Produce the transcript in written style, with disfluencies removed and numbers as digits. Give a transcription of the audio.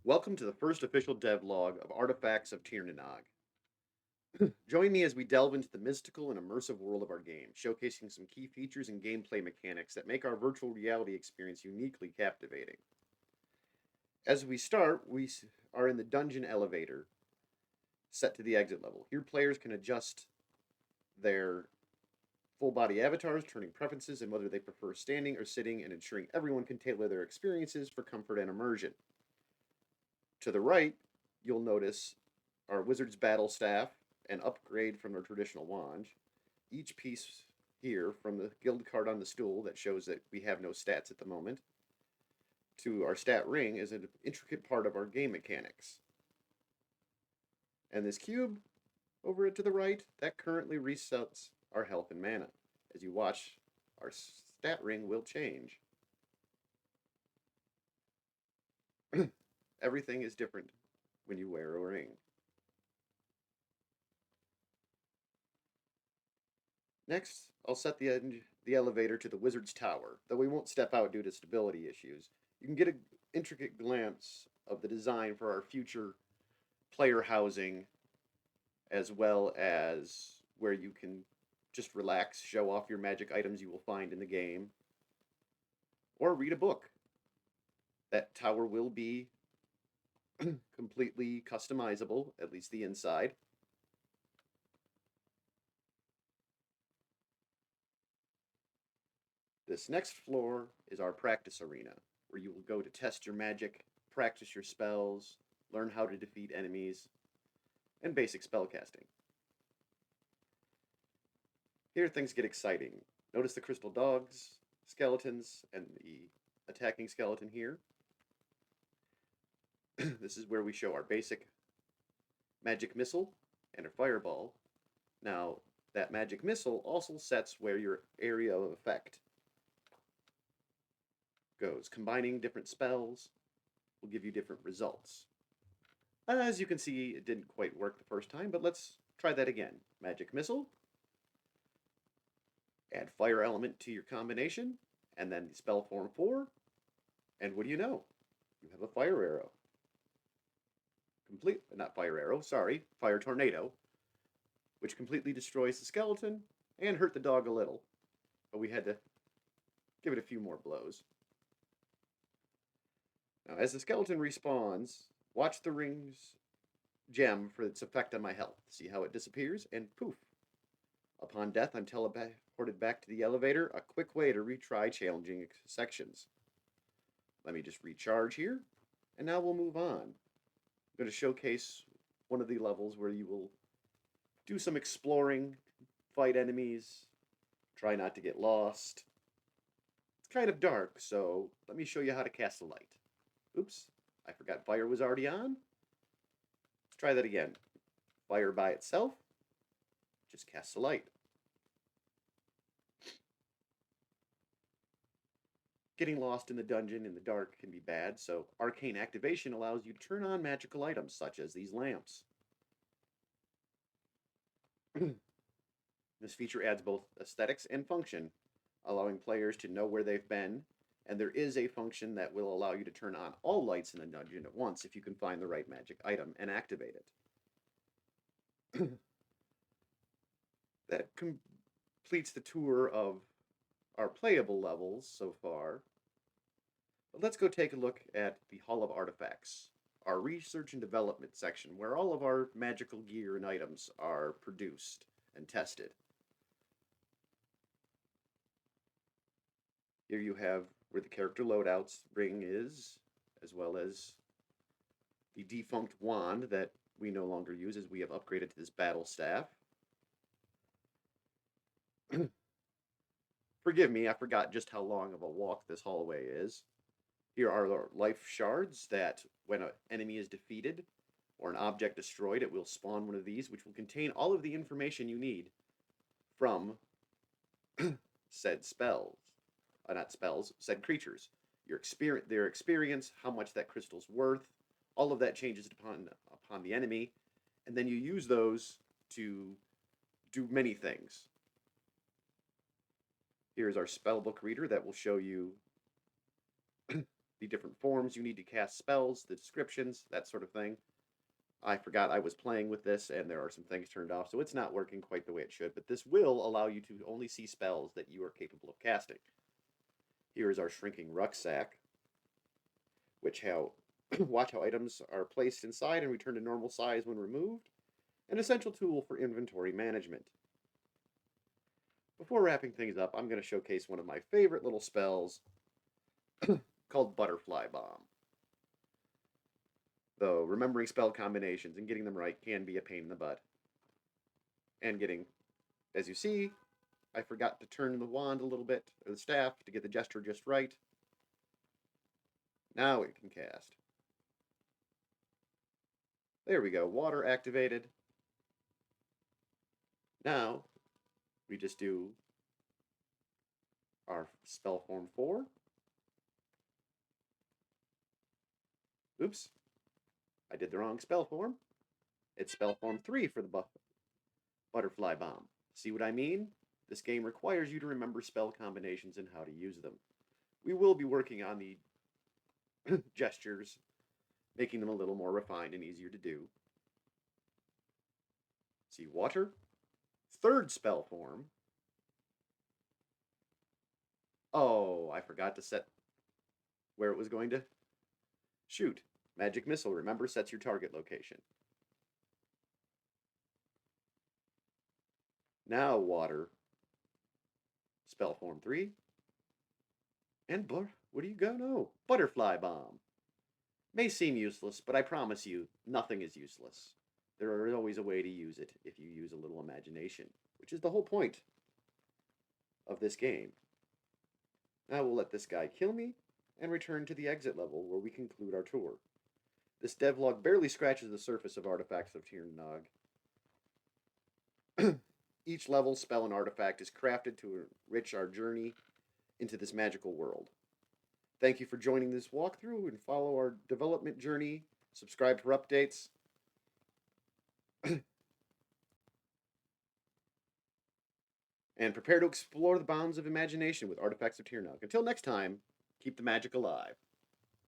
Welcome to the first official devlog of Artifacts of Tir Na Nog. Join me as we delve into the mystical and immersive world of our game, showcasing some key features and gameplay mechanics that make our virtual reality experience uniquely captivating. As we start, are in the dungeon elevator set to the exit level. Here, players can adjust their full body avatars, turning preferences and whether they prefer standing or sitting, and ensuring everyone can tailor their experiences for comfort and immersion. To the right, you'll notice our wizard's battle staff, an upgrade from their traditional wand. Each piece here, from the guild card on the stool that shows that we have no stats at the moment, to our stat ring, is an intricate part of our game mechanics. And this cube over to the right, that currently resets our health and mana. As you watch, our stat ring will change. Everything is different when you wear a ring. Next, I'll set the elevator to the wizard's tower, though we won't step out due to stability issues. You can get an intricate glimpse of the design for our future player housing, as well as where you can just relax, show off your magic items you will find in the game, or read a book. That tower will be completely customizable, at least the inside. This next floor is our practice arena, where you will go to test your magic, practice your spells, learn how to defeat enemies, and basic spellcasting. Here things get exciting. Notice the crystal dogs, skeletons, and the attacking skeleton here. This is where we show our basic magic missile and a fireball. Now, that magic missile also sets where your area of effect goes. Combining different spells will give you different results. As you can see, it didn't quite work the first time, but let's try that again. Magic missile, add fire element to your combination, and then the spell form 4, and what do you know? You have a fire arrow. Not fire arrow, sorry, fire tornado, which completely destroys the skeleton and hurt the dog a little, but we had to give it a few more blows. Now, as the skeleton respawns, watch the ring's gem for its effect on my health. See how it disappears, and poof. Upon death, I'm teleported back to the elevator, a quick way to retry challenging sections. Let me just recharge here, and now we'll move on. I'm going to showcase one of the levels where you will do some exploring, fight enemies, try not to get lost. It's kind of dark, so let me show you how to cast a light. Oops, I forgot fire was already on. Let's try that again. Fire by itself, just cast a light. Getting lost in the dungeon in the dark can be bad, so arcane activation allows you to turn on magical items such as these lamps. This feature adds both aesthetics and function, allowing players to know where they've been, and there is a function that will allow you to turn on all lights in the dungeon at once if you can find the right magic item and activate it. That completes the tour of our playable levels so far. But let's go take a look at the Hall of Artifacts, our research and development section, where all of our magical gear and items are produced and tested. Here you have where the character loadouts ring is, as well as the defunct wand that we no longer use as we have upgraded to this battle staff. Forgive me, I forgot just how long of a walk this hallway is. Here are our life shards that when an enemy is defeated or an object destroyed, it will spawn one of these, which will contain all of the information you need from said spells. Not spells, said creatures. Their experience, how much that crystal's worth, all of that changes upon the enemy, and then you use those to do many things. Here's our spellbook reader that will show you the different forms you need to cast spells, the descriptions, that sort of thing. I forgot I was playing with this and there are some things turned off, so it's not working quite the way it should, but this will allow you to only see spells that you are capable of casting. Here is our shrinking rucksack, which watch how items are placed inside and return to normal size when removed, an essential tool for inventory management. Before wrapping things up, I'm going to showcase one of my favorite little spells called Butterfly Bomb. Though remembering spell combinations and getting them right can be a pain in the butt. And as you see, I forgot to turn the wand a little bit, or the staff, to get the gesture just right. Now it can cast. There we go, water activated. Now, we just do our spell form 4. Oops, I did the wrong spell form. It's spell form 3 for the Butterfly Bomb. See what I mean? This game requires you to remember spell combinations and how to use them. We will be working on the gestures, making them a little more refined and easier to do. See, water. Third spell form. Oh, I forgot to set where it was going to shoot. Magic Missile, remember, sets your target location. Now water. Spell form 3. And what do you go? No. Butterfly Bomb. May seem useless, but I promise you, nothing is useless. There is always a way to use it if you use a little imagination, which is the whole point of this game. Now we'll let this guy kill me and return to the exit level where we conclude our tour. This devlog barely scratches the surface of artifacts of Tir Na Nog. Each level, spell, and artifact is crafted to enrich our journey into this magical world. Thank you for joining this walkthrough and follow our development journey. Subscribe for updates. And prepare to explore the bounds of imagination with Artifacts of Tir Na Nog. Until next time, keep the magic alive.